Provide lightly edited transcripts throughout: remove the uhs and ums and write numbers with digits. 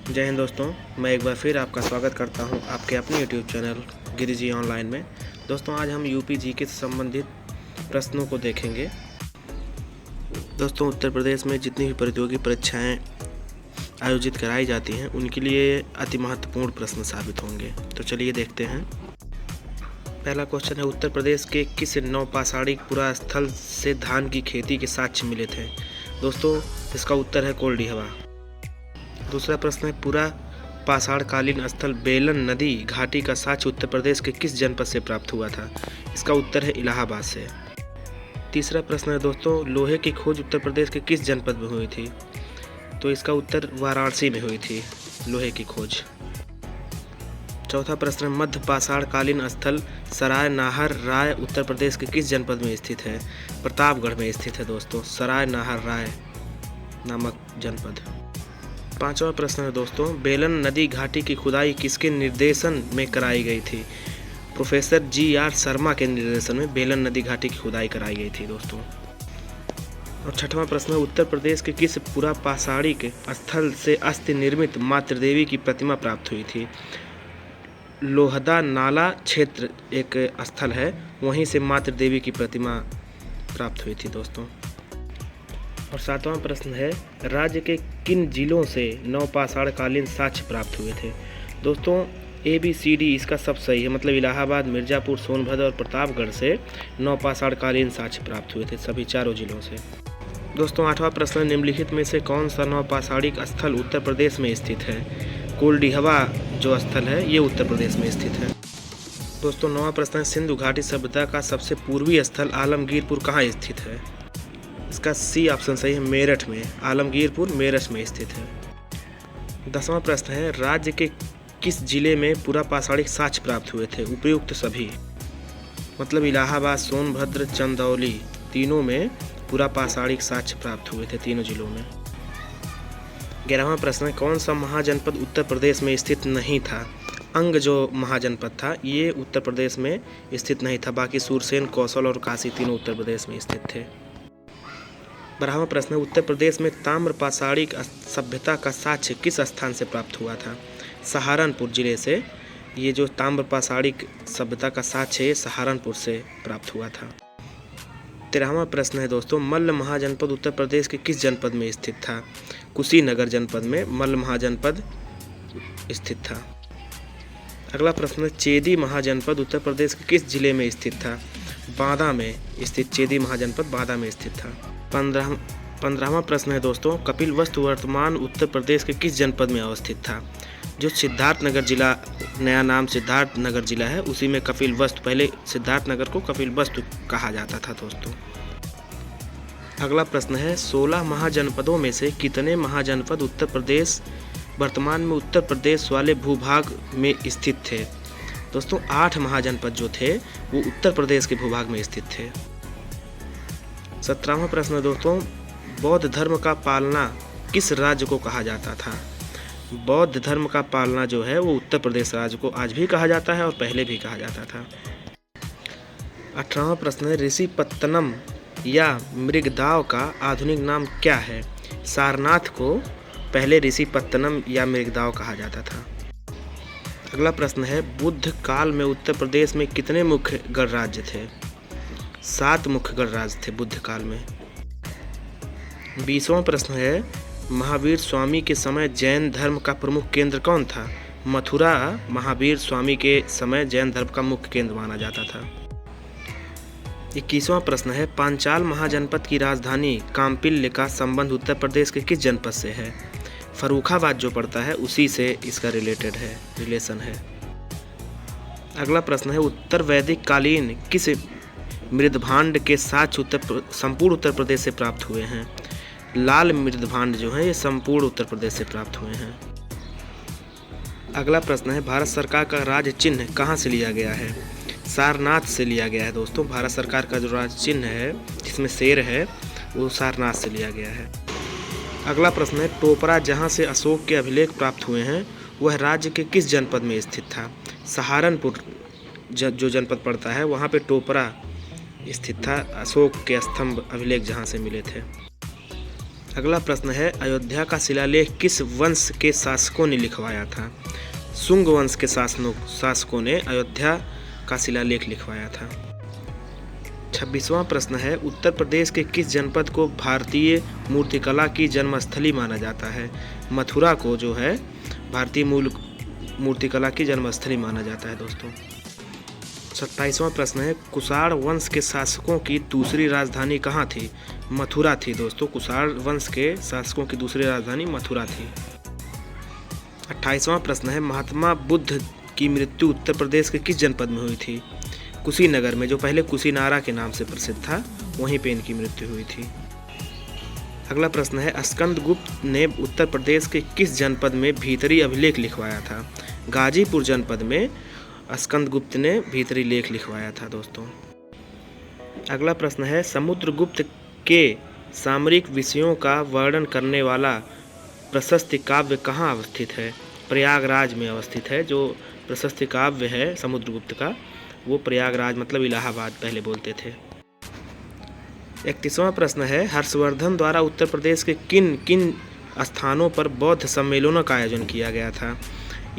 जय हिंद दोस्तों, मैं एक बार फिर आपका स्वागत करता हूं आपके अपने यूट्यूब चैनल गिरिजी ऑनलाइन में। दोस्तों आज हम यूपी जीके से संबंधित प्रश्नों को देखेंगे। दोस्तों उत्तर प्रदेश में जितनी भी प्रतियोगी परीक्षाएं आयोजित कराई जाती हैं उनके लिए अति महत्वपूर्ण प्रश्न साबित होंगे। तो चलिए देखते हैं। पहला क्वेश्चन है, उत्तर प्रदेश के किस नवपाषाणिक पुरास्थल से धान की खेती के साक्ष्य मिले थे? दोस्तों इसका उत्तर है कोल्डिहवा। दूसरा प्रश्न है, पूरा पाषाणकालीन स्थल बेलन नदी घाटी का साक्ष्य उत्तर प्रदेश के किस जनपद से प्राप्त हुआ था? इसका उत्तर है इलाहाबाद से। तीसरा प्रश्न है दोस्तों, लोहे की खोज उत्तर प्रदेश के किस जनपद में हुई थी? तो इसका उत्तर वाराणसी में हुई थी लोहे की खोज। चौथा प्रश्न, मध्य पाषाणकालीन स्थल सराय नाहर राय उत्तर प्रदेश के किस जनपद में स्थित है? प्रतापगढ़ में स्थित है दोस्तों सराय नाहर राय नामक जनपद। पांचवा प्रश्न है दोस्तों, बेलन नदी घाटी की खुदाई किसके निर्देशन में कराई गई थी? Professor G.R.. शर्मा के निर्देशन में बेलन नदी घाटी की खुदाई कराई गई थी दोस्तों। और छठवां प्रश्न है, उत्तर प्रदेश के किस पुरापाषाणिक स्थल से अस्थि निर्मित मातृदेवी की प्रतिमा प्राप्त हुई थी? लोहदा नाला क्षेत्र एक स्थल है, वहीं से मातृदेवी की प्रतिमा प्राप्त हुई थी दोस्तों। और सातवां प्रश्न है, राज्य के किन जिलों से नवपाषाणकालीन साक्ष्य प्राप्त हुए थे? दोस्तों ABCD इसका सब सही है, मतलब इलाहाबाद, मिर्ज़ापुर, सोनभद्र और प्रतापगढ़ से नवपाषाणकालीन साक्ष्य प्राप्त हुए थे सभी चारों जिलों से। दोस्तों आठवां प्रश्न, निम्नलिखित में से कौन सा नवपाषाणिक स्थल उत्तर प्रदेश में स्थित है? कोल्डिहवा जो स्थल है ये उत्तर प्रदेश में स्थित है। दोस्तों नौवां प्रश्न है, सिंधु घाटी सभ्यता का सबसे पूर्वी स्थल आलमगीरपुर कहाँ स्थित है? इसका C ऑप्शन सही है, मेरठ में। आलमगीरपुर मेरठ में स्थित है। 10वां प्रश्न है, राज्य के किस जिले में पुरापाषाणिक साक्ष्य प्राप्त हुए थे? उपयुक्त सभी, मतलब इलाहाबाद, सोनभद्र, चंदौली तीनों में पुरापाषाणिक साक्ष्य प्राप्त हुए थे तीनों जिलों में। 11वां प्रश्न है, कौन सा महाजनपद उत्तर प्रदेश में स्थित नहीं था? अंग जो महाजनपद था ये उत्तर प्रदेश में स्थित नहीं था, बाकी सूरसेन, कौशल और काशी तीनों उत्तर प्रदेश में स्थित थे। 12वां प्रश्न है, उत्तर प्रदेश में ताम्रपाषाणिक सभ्यता का साक्ष्य किस स्थान से प्राप्त हुआ था? सहारनपुर जिले से ये जो ताम्रपाषाणिक सभ्यता का साक्ष्य है सहारनपुर से प्राप्त हुआ था। 13वां प्रश्न है दोस्तों, मल्ल महाजनपद उत्तर प्रदेश के किस जनपद में स्थित था? कुशीनगर जनपद में मल्ल महाजनपद स्थित था। अगला प्रश्न है, चेदी महाजनपद उत्तर प्रदेश के किस जिले में स्थित था? बांदा में स्थित चेदी महाजनपद बांदा में स्थित था। 15वां प्रश्न है दोस्तों, कपिलवस्तु वर्तमान उत्तर प्रदेश के किस जनपद में अवस्थित था? जो सिद्धार्थनगर जिला, नया नाम सिद्धार्थनगर जिला है, उसी में कपिलवस्तु, पहले सिद्धार्थनगर को कपिलवस्तु कहा जाता था दोस्तों। अगला प्रश्न है, 16 महाजनपदों में से कितने महाजनपद उत्तर प्रदेश वर्तमान में उत्तर प्रदेश वाले भूभाग में स्थित थे? दोस्तों 8 महाजनपद जो थे वो उत्तर प्रदेश के भूभाग में स्थित थे। 17वां प्रश्न दोस्तों, बौद्ध धर्म का पालना किस राज्य को कहा जाता था? बौद्ध धर्म का पालना जो है वो उत्तर प्रदेश राज्य को आज भी कहा जाता है और पहले भी कहा जाता था। 18वां प्रश्न है, ऋषिपत्तनम या मृगदाव का आधुनिक नाम क्या है? सारनाथ को पहले ऋषिपत्तनम या मृगदाव कहा जाता था। अगला प्रश्न है, बुद्ध काल में उत्तर प्रदेश में कितने मुख्य गणराज्य थे? 7 मुख्य गणराज्य थे बुद्ध काल में। 20वां प्रश्न है, महावीर स्वामी के समय जैन धर्म का प्रमुख केंद्र कौन था? मथुरा महावीर स्वामी के समय जैन धर्म का मुख्य केंद्र माना जाता था। 21वां प्रश्न है, पांचाल महाजनपद की राजधानी काम्पिल्य का संबंध उत्तर प्रदेश के किस जनपद से है? फर्रुखाबाद जो पड़ता है उसी से इसका रिलेशन है। अगला प्रश्न है, उत्तर वैदिक कालीन किस मृदभांड के साक्ष्य संपूर्ण उत्तर प्रदेश से प्राप्त हुए हैं? लाल मृदभांड जो है ये संपूर्ण उत्तर प्रदेश से प्राप्त हुए हैं। अगला प्रश्न है, भारत सरकार का राज्य चिन्ह कहाँ से लिया गया है? सारनाथ से लिया गया है दोस्तों। भारत सरकार का जो राज्य चिन्ह है जिसमें शेर है वो सारनाथ से लिया गया है। अगला प्रश्न है, टोपरा जहाँ से अशोक के अभिलेख प्राप्त हुए हैं वह राज्य के किस जनपद में स्थित था? सहारनपुर जो जनपद पड़ता है वहाँ पे टोपरा स्थित था, अशोक के स्तंभ अभिलेख जहाँ से मिले थे। अगला प्रश्न है, अयोध्या का शिलालेख किस वंश के शासकों ने लिखवाया था? शुंग वंश के शासकों ने अयोध्या का शिलालेख लिखवाया था। 26वां प्रश्न है, उत्तर प्रदेश के किस जनपद को भारतीय मूर्तिकला की जन्मस्थली माना जाता है? मथुरा को जो है भारतीय मूर्तिकला की जन्मस्थली माना जाता है दोस्तों। 27वां प्रश्न है, कुषाण वंश के शासकों की दूसरी राजधानी कहाँ थी? मथुरा थी दोस्तों। कुषाण वंश के शासकों की दूसरी राजधानी मथुरा थी। 28वां प्रश्न है, महात्मा बुद्ध की मृत्यु उत्तर प्रदेश के किस जनपद में हुई थी? कुशीनगर में, जो पहले कुशीनारा के नाम से प्रसिद्ध था, वहीं पे इनकी मृत्यु हुई थी। अगला प्रश्न है, स्कंदगुप्त ने उत्तर प्रदेश के किस जनपद में भीतरी अभिलेख लिखवाया था? गाजीपुर जनपद में स्कंदगुप्त ने भीतरी लेख लिखवाया था दोस्तों। अगला प्रश्न है, समुद्रगुप्त के सामरिक विषयों का वर्णन करने वाला प्रशस्ति काव्य कहाँ अवस्थित है? प्रयागराज में अवस्थित है। जो प्रशस्ति काव्य है समुद्रगुप्त का, वो प्रयागराज मतलब इलाहाबाद पहले बोलते थे। 31वां प्रश्न है, हर्षवर्धन द्वारा उत्तर प्रदेश के किन किन स्थानों पर बौद्ध सम्मेलनों का आयोजन किया गया था?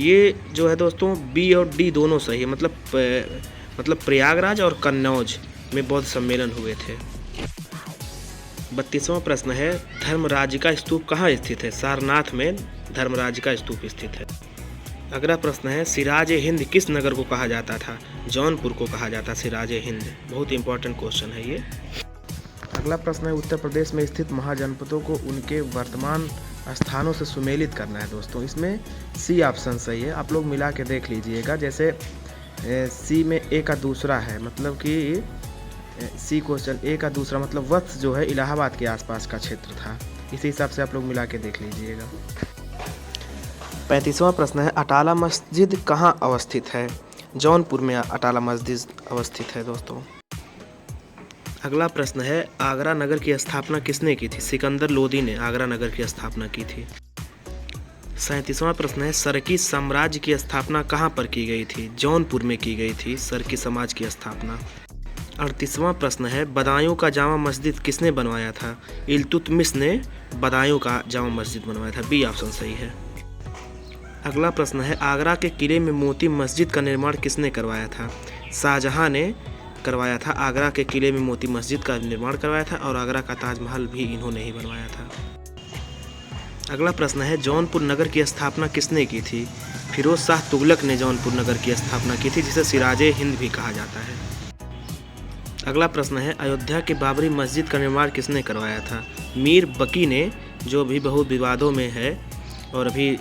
ये जो है दोस्तों बी और डी दोनों सही है, मतलब प्रयागराज और कन्नौज में बौद्ध सम्मेलन हुए थे। 32वां प्रश्न है, धर्मराज का स्तूप कहाँ स्थित है? सारनाथ में धर्मराज का स्तूप स्थित है। अगला प्रश्न है, सिराज हिंद किस नगर को कहा जाता था? जौनपुर को कहा जाता सिराज हिंद। बहुत इंपॉर्टेंट क्वेश्चन है ये। अगला प्रश्न है, उत्तर प्रदेश में स्थित महाजनपदों को उनके वर्तमान स्थानों से सुमेलित करना है दोस्तों। इसमें सी ऑप्शन सही है, आप लोग मिला के देख लीजिएगा। जैसे सी में ए का दूसरा है, मतलब कि सी क्वेश्चन ए का दूसरा मतलब वत्स जो है इलाहाबाद के आसपास का क्षेत्र था। इसी हिसाब से आप लोग मिला के देख लीजिएगा। 35वां प्रश्न है, अटाला मस्जिद कहाँ अवस्थित है? जौनपुर में अटाला मस्जिद अवस्थित है दोस्तों। अगला प्रश्न है, आगरा नगर की स्थापना किसने की थी? सिकंदर लोदी ने आगरा नगर की स्थापना की थी। 37वां प्रश्न है, सरकी साम्राज्य की स्थापना कहाँ पर की गई थी? जौनपुर में की गई थी सरकी समाज की स्थापना। 38वां प्रश्न है, बदायूं का जामा मस्जिद किसने बनवाया था? इल्तुतमिश ने बदायूं का जामा मस्जिद बनवाया था। बी ऑप्शन सही है। अगला प्रश्न है, आगरा के किले में मोती मस्जिद का निर्माण किसने करवाया था? शाहजहां ने करवाया था। आगरा के किले में मोती मस्जिद का निर्माण करवाया था और आगरा का ताजमहल भी इन्होंने ही बनवाया था। अगला प्रश्न है, जौनपुर नगर की स्थापना किसने की थी? फिरोज शाह तुगलक ने जौनपुर नगर की स्थापना की थी, जिसे सिराजे हिंद भी कहा जाता है। अगला प्रश्न है, अयोध्या के बाबरी मस्जिद का निर्माण किसने करवाया था? मीर बकी ने, जो भी बहुत विवादों में है और अभी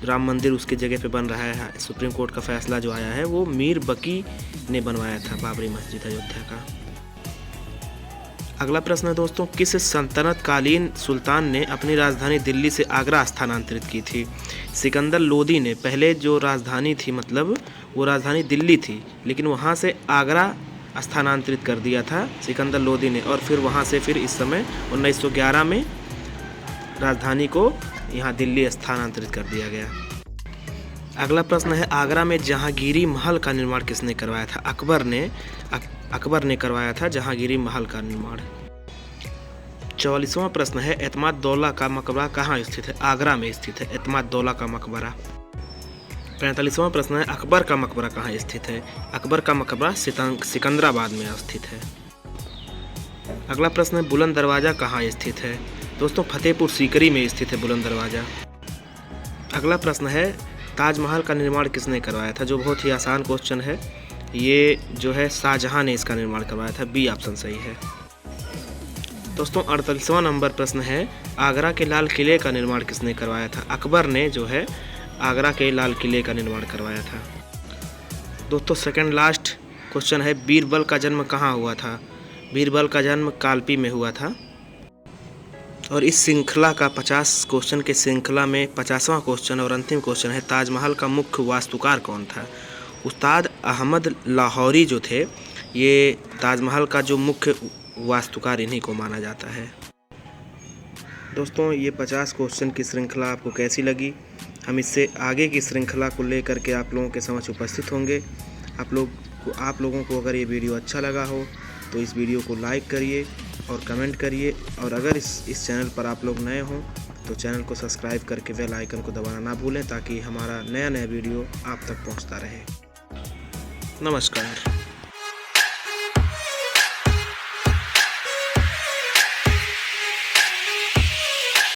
राम मंदिर उसकी जगह पे बन रहा है। सुप्रीम कोर्ट का फैसला जो आया है वो मीर बकी ने बनवाया था बाबरी मस्जिद अयोध्या का। अगला प्रश्न है दोस्तों, किस सल्तनत कालीन सुल्तान ने अपनी राजधानी दिल्ली से आगरा स्थानांतरित की थी? सिकंदर लोदी ने। पहले जो राजधानी थी मतलब वो राजधानी दिल्ली थी, लेकिन वहाँ से आगरा स्थानांतरित कर दिया था सिकंदर लोदी ने, और फिर वहाँ से फिर इस समय 1911 में राजधानी को यहाँ दिल्ली स्थानांतरित कर दिया गया। अगला प्रश्न है, आगरा में जहांगीरी महल का निर्माण किसने करवाया था? अकबर ने करवाया था जहांगीरी महल का निर्माण। 44वां प्रश्न है, एतमाद-दौला का मकबरा कहाँ स्थित है? आगरा में स्थित है एतमाद-दौला का मकबरा। 45वां प्रश्न है, अकबर का मकबरा कहाँ स्थित है? अकबर का मकबरा सिकंदराबाद में स्थित है। अगला प्रश्न है, बुलंद दरवाज़ा कहाँ स्थित है? दोस्तों फतेहपुर सीकरी में स्थित है बुलंद दरवाज़ा। अगला प्रश्न है, ताजमहल का निर्माण किसने करवाया था? जो बहुत ही आसान क्वेश्चन है, ये जो है शाहजहां ने इसका निर्माण करवाया था। बी ऑप्शन सही है। दोस्तों 48वां नंबर प्रश्न है, आगरा के लाल किले का निर्माण किसने करवाया था? अकबर ने जो है आगरा के लाल किले का निर्माण करवाया था। दोस्तों सेकंड लास्ट क्वेश्चन है, बीरबल का जन्म कहाँ हुआ था? बीरबल का जन्म कालपी में हुआ था। और इस श्रृंखला का 50 क्वेश्चन के श्रृंखला में 50वां क्वेश्चन और अंतिम क्वेश्चन है, ताजमहल का मुख्य वास्तुकार कौन था? उस्ताद अहमद लाहौरी जो थे, ये ताजमहल का जो मुख्य वास्तुकार इन्हीं को माना जाता है। दोस्तों ये 50 क्वेश्चन की श्रृंखला आपको कैसी लगी? हम इससे आगे की श्रृंखला को लेकर के आप लोगों के समक्ष उपस्थित होंगे। आप लोगों को अगर ये वीडियो अच्छा लगा हो तो इस वीडियो को लाइक करिए और कमेंट करिए, और अगर इस चैनल पर आप लोग नए हों तो चैनल को सब्सक्राइब करके बेल आइकन को दबाना ना भूलें, ताकि हमारा नया वीडियो आप तक पहुंचता रहे। नमस्कार।